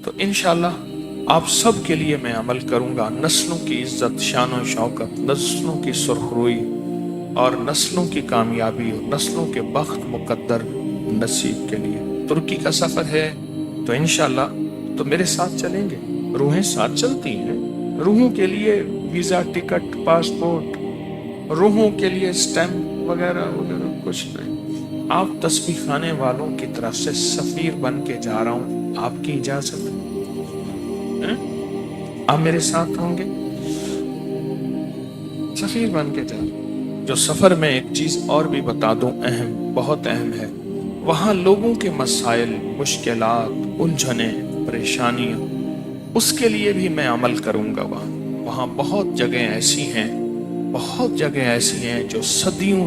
تو انشاءاللہ آپ سب کے لیے میں عمل کروں گا، نسلوں کی عزت، شان و شوکت، نسلوں کی سرخروئی اور نسلوں کی کامیابی اور نسلوں کے بخت مقدر نصیب کے لیے۔ ترکی کا سفر ہے تو انشاءاللہ تو میرے ساتھ چلیں گے، روحیں ساتھ چلتی ہیں، روحوں کے لیے ویزا، ٹکٹ، پاسپورٹ، روحوں کے لیے سٹیمپ وغیرہ وغیرہ کچھ نہیں۔ آپ تسبیح خانے والوں کی طرف سے سفیر بن کے جا رہا ہوں، آپ کی اجازت ہے؟ آپ میرے ساتھ ہوں گے؟ سفیر بن کے جا رہا ہوں۔ جو سفر میں ایک چیز اور بھی بتا دوں، اہم، بہت اہم ہے، وہاں لوگوں کے مسائل، مشکلات، الجھنیں، پریشانیاں، اس کے لیے بھی میں عمل کروں گا۔ وہاں بہت جگہیں ایسی ہیں، بہت جگہیں ایسی ہیں جو صدیوں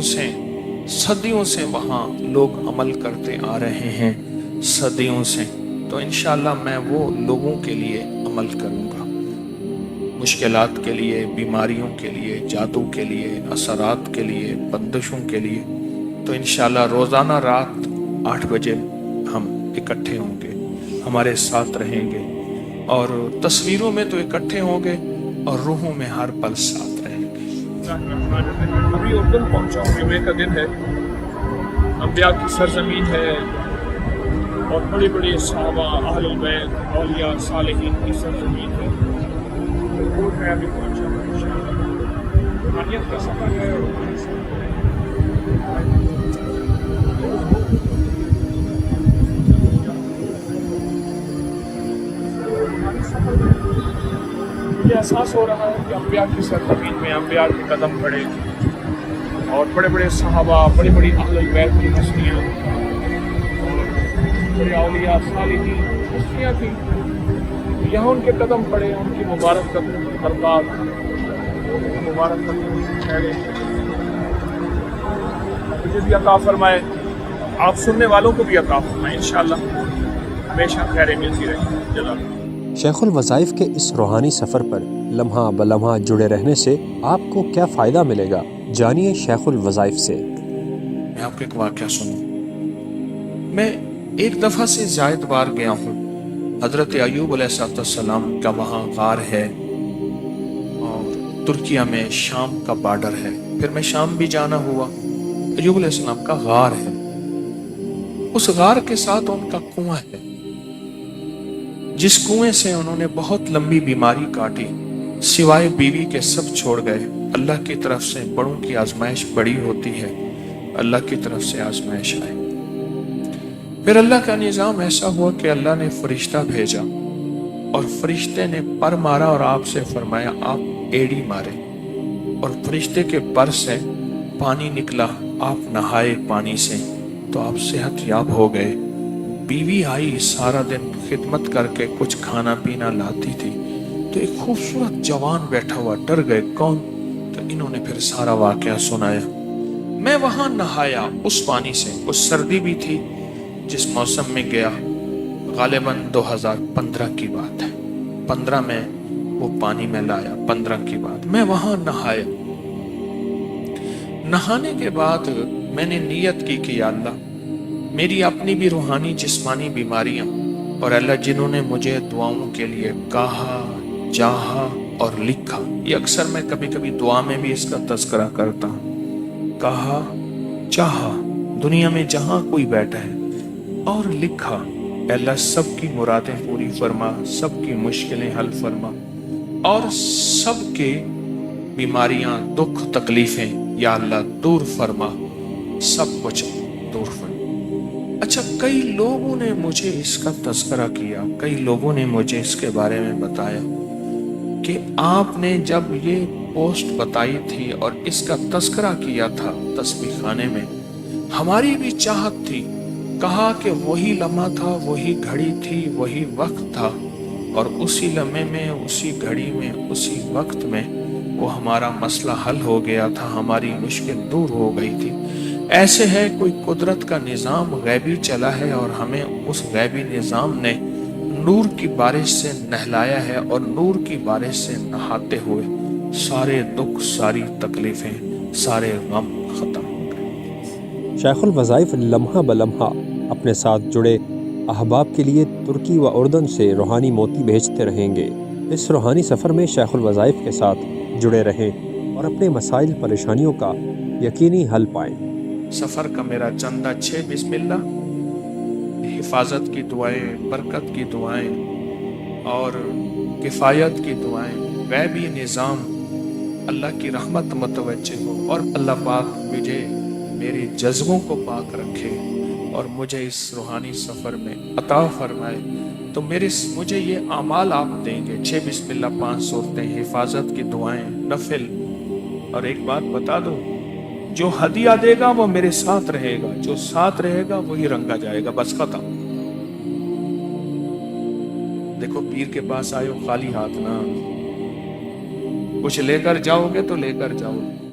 سے وہاں لوگ عمل کرتے آ رہے ہیں، صدیوں سے۔ تو انشاءاللہ میں وہ لوگوں کے لیے عمل کروں گا، مشکلات کے لیے، بیماریوں کے لیے، جادو کے لیے، اثرات کے لیے، بندشوں کے لیے۔ تو انشاءاللہ روزانہ رات 8 بجے ہم اکٹھے ہوں گے، ہمارے ساتھ رہیں گے، اور تصویروں میں تو اکٹھے ہوں گے اور روحوں میں ہر پل ساتھ رہیں گے۔ ابھی اردن پہنچا ہوں، جمعے کا دن ہے، انبیاء کی سرزمین ہے، اور بڑی بڑی صحابہ، اہل البیت، اولیاء، صالحین کی سرزمین ہے۔ ایئرپورٹ میں ابھی پہنچا ہوں انشاءاللہ۔ روحانیت کا سفر ہے، روحانی سفر ہے۔ مجھے احساس ہو رہا ہے کہ انبیاء کی سرزمین میں انبیاء کے قدم پڑے، اور بڑے بڑے صحابہ، بڑی بڑی اہل البیت کی ہستیاں، اور بڑے اولیاء، صالحین ہستیاں تھیں، یہاں ان کے قدم پڑے، ان کی مبارک قدم برباد، ان کی مبارک قدم ٹھہرے۔ مجھے بھی عطا فرمائے، آپ سننے والوں کو بھی عطا فرمائے، انشاءاللہ ہمیشہ خیریں ملتی رہے۔ جزاک۔ شیخ الوظائف کے اس روحانی سفر پر لمحہ بلمحہ جڑے رہنے سے آپ کو کیا فائدہ ملے گا، جانیے شیخ الوظائف سے۔ میں آپ کو ایک واقعہ سنوں۔ میں ایک دفعہ سے زائد بار گیا ہوں۔ حضرت ایوب علیہ السلام کا وہاں غار ہے، اور ترکیہ میں شام کا بارڈر ہے، پھر میں شام بھی جانا ہوا۔ ایوب علیہ السلام کا غار ہے، اس غار کے ساتھ ان کا کنواں ہے، جس کنویں سے انہوں نے بہت لمبی بیماری کاٹی، سوائے بیوی کے سب چھوڑ گئے۔ اللہ کی طرف سے بڑوں کی آزمائش بڑی ہوتی ہے، اللہ کی طرف سے آزمائش آئے۔ پھر اللہ کا نظام ایسا ہوا کہ اللہ نے فرشتہ بھیجا، اور فرشتے نے پر مارا اور آپ سے فرمایا آپ ایڑی مارے، اور فرشتے کے پر سے پانی نکلا، آپ نہائے پانی سے تو آپ صحت یاب ہو گئے۔ بیوی آئی، سارا دن خدمت کر کے کچھ کھانا پینا لاتی تھی، تو ایک خوبصورت جوان بیٹھا ہوا، ڈر گئے کون؟ تو انہوں نے پھر سارا واقعہ سنایا۔ میں وہاں نہایا اس پانی سے، اس سردی بھی تھی جس موسم میں گیا، غالباً 2015 کی بات ہے، 15 میں وہ پانی میں لایا، 15 کی بات، میں وہاں نہایا۔ نہانے کے بعد میں نے نیت کی کہ یا اللہ، میری اپنی بھی روحانی جسمانی بیماریاں، اور اللہ جنہوں نے مجھے دعاؤں کے لیے کہا، چاہا اور لکھا، یہ اکثر میں کبھی کبھی دعا میں بھی اس کا تذکرہ کرتا ہوں، کہا، چاہا، دنیا میں جہاں کوئی بیٹھا ہے، اور لکھا، اے اللہ سب کی مرادیں پوری فرما، سب کی مشکلیں حل فرما، اور سب کے بیماریاں، دکھ، تکلیفیں یا اللہ دور فرما، سب کچھ دور فرما۔ اچھا، کئی لوگوں نے مجھے اس کا تذکرہ کیا، کئی لوگوں نے مجھے اس کے بارے میں بتایا کہ آپ نے جب یہ پوسٹ بتائی تھی اور اس کا تذکرہ کیا تھا تسبیح خانے میں، ہماری بھی چاہت تھی، کہا کہ وہی لمحہ تھا، وہی گھڑی تھی، وہی وقت تھا، اور اسی لمحے میں، اسی گھڑی میں، اسی وقت میں وہ ہمارا مسئلہ حل ہو گیا تھا، ہماری مشکل دور ہو گئی تھی۔ ایسے ہے کوئی قدرت کا نظام غیبی چلا ہے، اور ہمیں اس غیبی نظام نے نور کی بارش سے نہلایا ہے، اور نور کی بارش سے نہاتے ہوئے سارے دکھ، ساری تکلیفیں، سارے غم ختم ہو گئے۔ شیخ الوظائف لمحہ بلمحہ اپنے ساتھ جڑے احباب کے لیے ترکی و اردن سے روحانی موتی بھیجتے رہیں گے۔ اس روحانی سفر میں شیخ الوظائف کے ساتھ جڑے رہیں اور اپنے مسائل پریشانیوں کا یقینی حل پائیں۔ سفر کا میرا چندہ 6 بسم اللہ، حفاظت کی دعائیں، برکت کی دعائیں اور کفایت کی دعائیں، غیبی نظام، اللہ کی رحمت متوجہ ہو اور اللہ پاک مجھے میرے جذبوں کو پاک رکھے اور مجھے اس روحانی سفر میں عطا فرمائے۔ تو مجھے یہ اعمال آپ دیں گے، 6 بسم اللہ، 5 صورتیں، حفاظت کی دعائیں، نفل۔ اور ایک بات بتا دوں، جو ہدیہ دے گا وہ میرے ساتھ رہے گا، جو ساتھ رہے گا وہی رنگا جائے گا، بس ختم۔ دیکھو پیر کے پاس آئے ہو خالی ہاتھ نہ، کچھ لے کر جاؤ گے تو لے کر جاؤ گے،